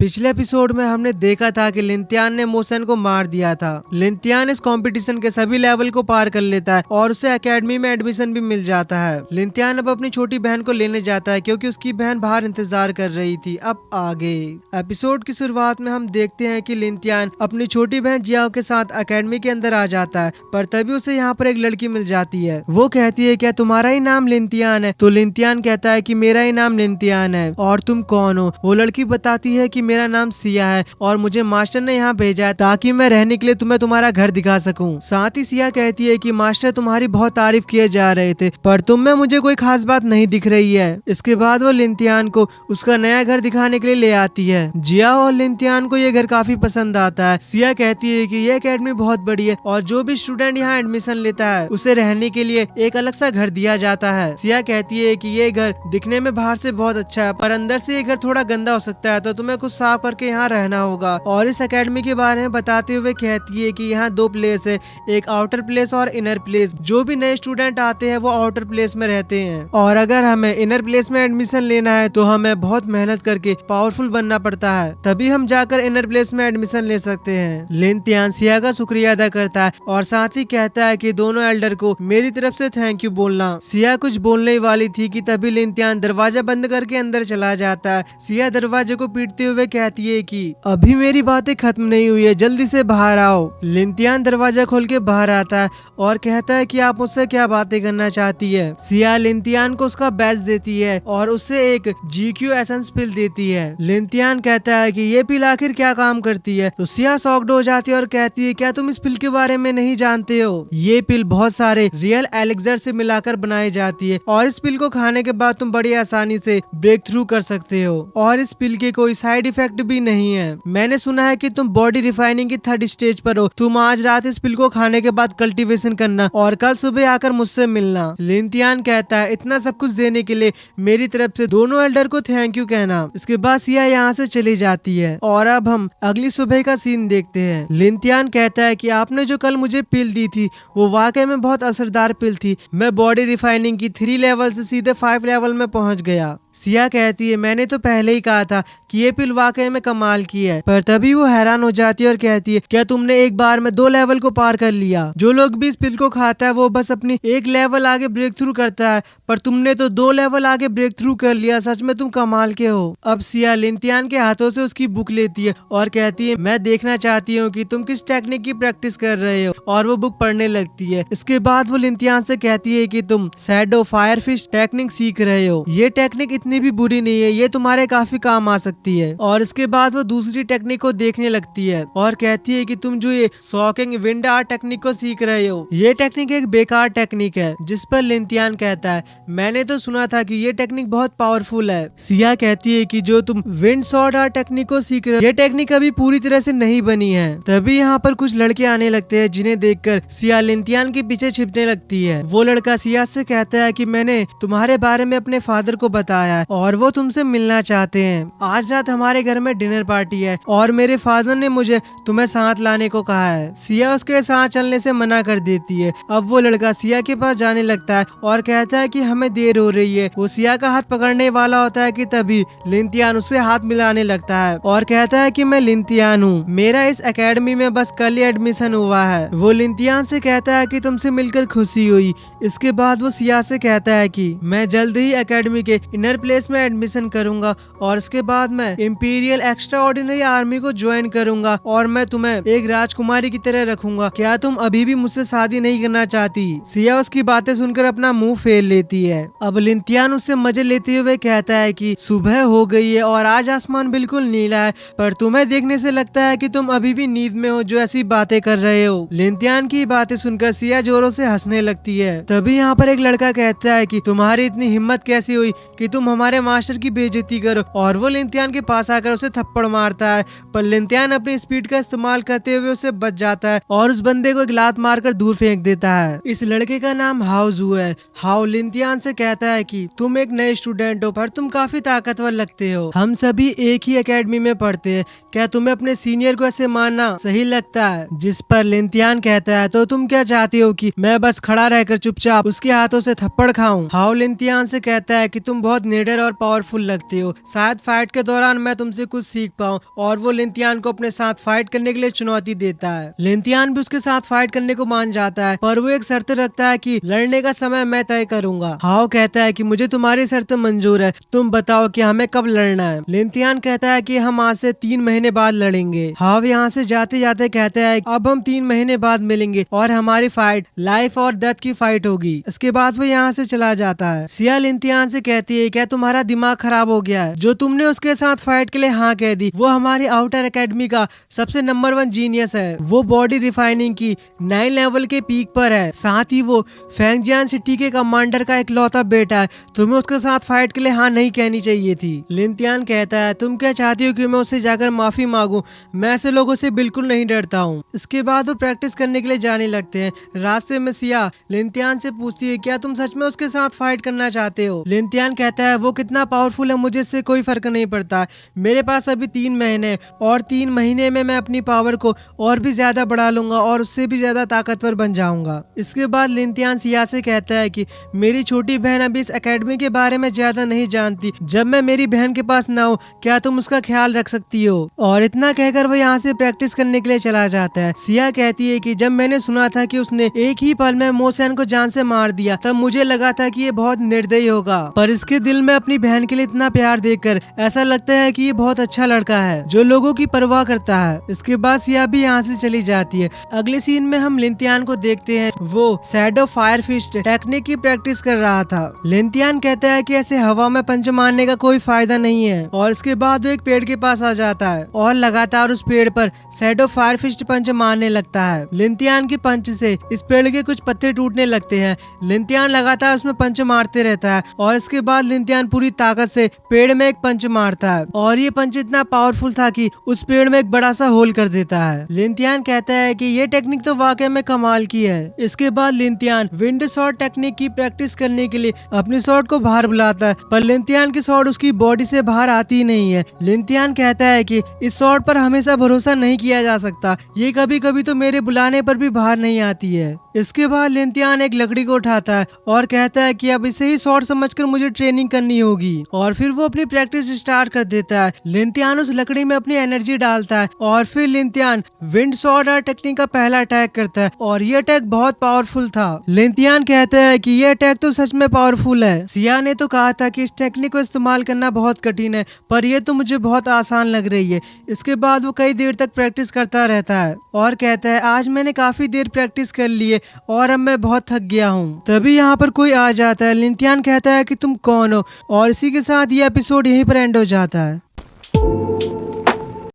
पिछले एपिसोड में हमने देखा था कि लिंतियान ने मोसन को मार दिया था। लिंतियान इस कंपटीशन के सभी लेवल को पार कर लेता है और उसे एकेडमी में एडमिशन भी मिल जाता है। लिंतियान अब अपनी छोटी बहन को लेने जाता है क्योंकि उसकी बहन बाहर इंतजार कर रही थी। अब आगे एपिसोड की शुरुआत में हम देखते हैं कि लिंतियान अपनी छोटी बहन जियाओ के साथ एकेडमी के अंदर आ जाता है, पर तभी उसे यहाँ पर एक लड़की मिल जाती है। वो कहती है क्या तुम्हारा ही नाम लिंतियान है? तो लिंतियान कहता है कि मेरा ही नाम लिंतियान है। और तुम कौन हो? वो लड़की बताती है कि मेरा नाम सिया है और मुझे मास्टर ने यहाँ भेजा है ताकि मैं रहने के लिए तुम्हें तुम्हारा घर दिखा सकूं। साथ ही सिया कहती है कि मास्टर तुम्हारी बहुत तारीफ किए जा रहे थे, पर तुम में मुझे कोई खास बात नहीं दिख रही है। इसके बाद वो लिंतियान को उसका नया घर दिखाने के लिए ले आती है। जिया और लिंतियान को ये घर काफी पसंद आता है। सिया कहती है कि ये एकेडमी बहुत बड़ी है और जो भी स्टूडेंट यहाँ एडमिशन लेता है उसे रहने के लिए एक अलग सा घर दिया जाता है। सिया कहती है कि ये घर दिखने में बाहर से बहुत अच्छा है, पर अंदर से ये घर थोड़ा गंदा हो सकता है, तो तुम्हें कुछ साफ करके यहाँ रहना होगा। और इस एकेडमी के बारे में बताते हुए कहती है कि यहाँ दो प्लेस है, एक आउटर प्लेस और इनर प्लेस। जो भी नए स्टूडेंट आते हैं वो आउटर प्लेस में रहते हैं, और अगर हमें इनर प्लेस में एडमिशन लेना है तो हमें बहुत मेहनत करके पावरफुल बनना पड़ता है, तभी हम जाकर इनर प्लेस में एडमिशन ले सकते हैं। लिंतियान सिया का शुक्रिया अदा करता है और साथ ही कहता है कि दोनों एल्डर को मेरी तरफ से थैंक यू बोलना। सिया कुछ बोलने वाली थी कि तभी लिंतियान दरवाजा बंद करके अंदर चला जाता है। सिया दरवाजे को पीटते हुए कहती है कि अभी मेरी बातें खत्म नहीं हुई है, जल्दी से बाहर आओ। लिंतियान दरवाजा खोल के बाहर आता है और कहता है कि आप मुझसे क्या बातें करना चाहती है। सिया लिंतियान को उसका बैज देती है और उससे एक GQ एसेंस पिल देती है। लिंतियान कहता है कि ये पिल आखिर क्या काम करती है, तो सिया शॉक्ड हो जाती है और कहती है क्या तुम इस पिल के बारे में नहीं जानते हो? ये पिल बहुत सारे रियल एलिक्सर से मिलाकर बनाई जाती है और इस पिल को खाने के बाद तुम बड़ी आसानी से ब्रेक थ्रू कर सकते हो, और इस पिल के कोई साइड इफेक्ट भी नहीं है। मैंने सुना है कि तुम बॉडी रिफाइनिंग की 3rd स्टेज पर हो। तुम आज रात इस पिल को खाने के बाद कल्टीवेशन करना और कल सुबह आकर मुझसे मिलना। लिंतियान कहता है इतना सब कुछ देने के लिए मेरी तरफ से दोनों एल्डर को थैंक यू कहना। इसके बाद सिया यहाँ से चली जाती है और अब हम अगली सुबह का सीन देखते हैं। लिंतियान कहता है कि आपने जो कल मुझे पिल दी थी वो वाकई में बहुत असरदार पिल थी। मैं बॉडी रिफाइनिंग की 3 लेवल से सीधे 5 लेवल में पहुंच गया। सिया कहती है मैंने तो पहले ही कहा था कि ये पिल वाकई में कमाल की है, पर तभी वो हैरान हो जाती है और कहती है क्या तुमने एक बार में 2 लेवल को पार कर लिया? जो लोग भी इस पिल को खाता है वो बस अपनी 1 लेवल आगे ब्रेक थ्रू करता है, पर तुमने तो 2 लेवल आगे ब्रेक थ्रू कर लिया। सच में तुम कमाल के हो। अब सिया लिंतियान के हाथों से उसकी बुक लेती है और कहती है मैं देखना चाहती हूँ कि तुम किस टेक्निक की प्रैक्टिस कर रहे हो, और वो बुक पढ़ने लगती है। इसके बाद वो लिंतियान से कहती है कि तुम शैडो फायरफिश टेक्निक सीख रहे हो। ये टेक्निक इतनी भी बुरी नहीं है, ये तुम्हारे काफी काम आ सकती है। और इसके बाद वो दूसरी टेक्निक को देखने लगती है और कहती है कि तुम जो ये शॉकिंग विंड आर्ट टेक्निक को सीख रहे हो, ये टेक्निक एक बेकार टेक्निक है। जिस पर लिंतियान कहता है मैंने तो सुना था कि ये टेक्निक बहुत पावरफुल है। सिया कहती है कि जो तुम विंड शॉर्ट आर्ट टेक्निक को सीख रहे हो, ये टेक्निक अभी पूरी तरह से नहीं बनी है। तभी यहाँ पर कुछ लड़के आने लगते हैं जिन्हें देखकर सिया लिंतियान के पीछे छिपने लगती है। वो लड़का सिया से कहता है कि मैंने तुम्हारे बारे में अपने फादर को बताया है और वो तुमसे मिलना चाहते हैं। आज रात हमारे घर में डिनर पार्टी है और मेरे फादर ने मुझे तुम्हें साथ लाने को कहा है। सिया उसके साथ चलने से मना कर देती है। अब वो लड़का सिया के पास जाने लगता है और कहता है कि हमें देर हो रही है। वो सिया का हाथ पकड़ने वाला होता है कि तभी लिंतियान उससे हाथ मिलाने लगता है और कहता है कि मैं लिंतियान हूँ, मेरा इस एकेडमी में बस कल ही एडमिशन हुआ है। वो लिंतियान से कहता है कि तुमसे मिलकर खुशी हुई। इसके बाद वो सिया से कहता है कि मैं जल्द ही एकेडमी के इनर प्लेस में एडमिशन करूंगा और इसके बाद मैं इंपीरियल एक्स्ट्रा ऑर्डिनरी आर्मी को ज्वाइन करूंगा और मैं तुम्हें एक राजकुमारी की तरह रखूंगा। क्या तुम अभी भी मुझसे शादी नहीं करना चाहती? सिया उसकी बातें सुनकर अपना मुंह फेर लेती है। अब लिंतियान उससे मजे लेते हुए कहता है कि सुबह हो गई है और आज आसमान बिल्कुल नीला है, पर तुम्हें देखने से लगता है कि तुम अभी भी नींद में हो जो ऐसी बातें कर रहे हो। लिंतियान की बातें सुनकर सिया जोरों से हंसने लगती है। तभी यहाँ पर एक लड़का कहता है कि तुम्हारी इतनी हिम्मत कैसी हुई कि तुम हमारे मास्टर की बेइज्जती करो, और वो लिंतियान के पास आकर उसे थप्पड़ मारता है, पर लिंतियान अपनी स्पीड का इस्तेमाल करते हुए उसे बच जाता है और उस बंदे को एक लात मारकर दूर फेंक देता है। इस लड़के का नाम हाउजू है। हाउ लिंतियान से कहता है कि तुम एक नए स्टूडेंट हो पर तुम काफी ताकतवर लगते हो। हम सभी एक ही एकेडमी में पढ़ते हैं, क्या तुम्हें अपने सीनियर को ऐसे मारना सही लगता है? जिस पर लिंतियान कहता है तो तुम क्या चाहती हो कि मैं बस खड़ा रहकर चुपचाप उसके हाथों से थप्पड़ खाऊं? हाउ लिंतियान से कहता है कि तुम बहुत निडर और पावरफुल लगते हो, शायद फाइट के दौरान मैं तुमसे कुछ सीख पाऊँ। और वो लिंथियान को अपने साथ फाइट करने के लिए चुनौती देता है। लिंथियान भी उसके साथ फाइट करने को मान जाता है, पर वो एक शर्त रखता है कि लड़ने का समय मैं तय करूंगा। हाओ कहता है कि मुझे तुम्हारी शर्त मंजूर है, तुम बताओ कि हमें कब लड़ना है। लिंथियान कहता है कि हम आज से 3 महीने बाद लड़ेंगे। हाओ यहाँ से जाते जाते कहता है अब हम 3 महीने बाद मिलेंगे और हमारी फाइट लाइफ और डेथ की फाइट होगी। इसके बाद वो यहाँ से चला जाता है। सिया लिंथियान से कहती है क्या तुम्हारा दिमाग खराब हो गया है? जो तुमने उसके साथ फाइट के लिए हाँ कह दी, वो हमारी आउटर एकेडमी का सबसे नंबर 1 जीनियस है। वो बॉडी रिफाइनिंग की 9 लेवल के पीक पर है, साथ ही वो फेंगजियान सिटी के कमांडर का इकलौता बेटा है। तुम्हें उसके साथ फाइट के लिए हाँ नहीं कहनी चाहिए थी। लिंथियान कहता है तुम क्या चाहती हो कि मैं उससे जाकर माफी मांगू? मैं ऐसे लोगों से बिल्कुल नहीं डरता हूँ। इसके बाद वो प्रैक्टिस करने के लिए जाने लगते हैं। रास्ते में सिया लिंथियान से पूछती है क्या तुम सच में उसके साथ फाइट करना चाहते हो? लिंथियान कहता है वो कितना पावरफुल है मुझे इससे कोई फर्क नहीं पड़ता। मेरे पास अभी 3 महीने और 3 महीने में मैं अपनी पावर को और भी ज्यादा बढ़ा लूंगा और उससे भी ज्यादा ताकतवर बन जाऊंगा। इसके बाद लिंथियान सिया से कहता है कि मेरी छोटी बहन अभी इस एकेडमी के बारे में ज्यादा नहीं जानती। जब मैं मेरी बहन के पास ना हो क्या तुम उसका ख्याल रख सकती हो? और इतना कहकर वो यहाँ से प्रैक्टिस करने के लिए चला जाता है। सिया कहती है कि जब मैंने सुना था कि उसने एक ही पल में मोसेन को जान से मार दिया, तब मुझे लगा था कि ये बहुत निर्दयी होगा, पर इसके दिल में अपनी बहन के लिए इतना प्यार देखकर ऐसा लगता है कि ये बहुत अच्छा लड़का है जो लोगों की परवाह करता है। इसके बाद सिया भी यहाँ से चली जाती है। अगले सीन में हम लिंथियान को देखते हैं, वो शैडो फायर फिस्ट टेक्निक की प्रैक्टिस कर रहा था। लिंथियान कहता है कि ऐसे हवा में पंच मारने का कोई फायदा नहीं है और इसके बाद वो एक पेड़ के पास आ जाता है और लगातार उस पेड़ पर शैडो फायर फिस्ट पंच मारने लगता है। लिंथियान के पंच से इस पेड़ के कुछ पत्ते टूटने लगते हैं। लिंथियान लगातार उसमें पंच मारते रहता है और इसके बाद लिंथियान पूरी ताकत से पेड़ में एक पंच मारता है और ये पंच इतना पावरफुल था कि उस पेड़ में एक बड़ा सा होल कर देता है। लिंथियान कहता है कि ये टेक्निक तो वाकई में कमाल की है। इसके बाद लिंथियान विंड शॉट टेक्निक की प्रैक्टिस करने के लिए अपनी शॉट को बाहर बुलाता है, पर लिंथियान की शॉट उसकी बॉडी से बाहर आती नहीं है। लिंथियान कहता है कि इस शॉट पर हमेशा भरोसा नहीं किया जा सकता, ये कभी कभी तो मेरे बुलाने पर भी बाहर नहीं आती है। इसके बाद लिंथियान एक लकड़ी को उठाता है और कहता है कि अब इसे ही शॉट समझकर मुझे ट्रेनिंग करनी होगी और फिर वो अपनी प्रैक्टिस स्टार्ट कर देता है। लिंथियान उस लकड़ी में अपनी एनर्जी डालता है और फिर लिंथियान विंड शॉट टेक्निक का पहला अटैक करता है और ये अटैक बहुत पावरफुल था। लिंथियान कहता है कि ये अटैक तो सच में पावरफुल है। सिया ने तो कहा था कि इस टेक्निक को इस्तेमाल करना बहुत कठिन है, पर यह तो मुझे बहुत आसान लग रही है। इसके बाद वो कई देर तक प्रैक्टिस करता रहता है और कहता है आज मैंने काफी देर प्रैक्टिस कर ली है और अब मैं बहुत थक गया हूँ। तभी यहाँ पर कोई आ जाता है। लिंथियान कहता है कि तुम कौन हो और इसी के साथ ये एपिसोड यहीं पर एंड हो जाता है।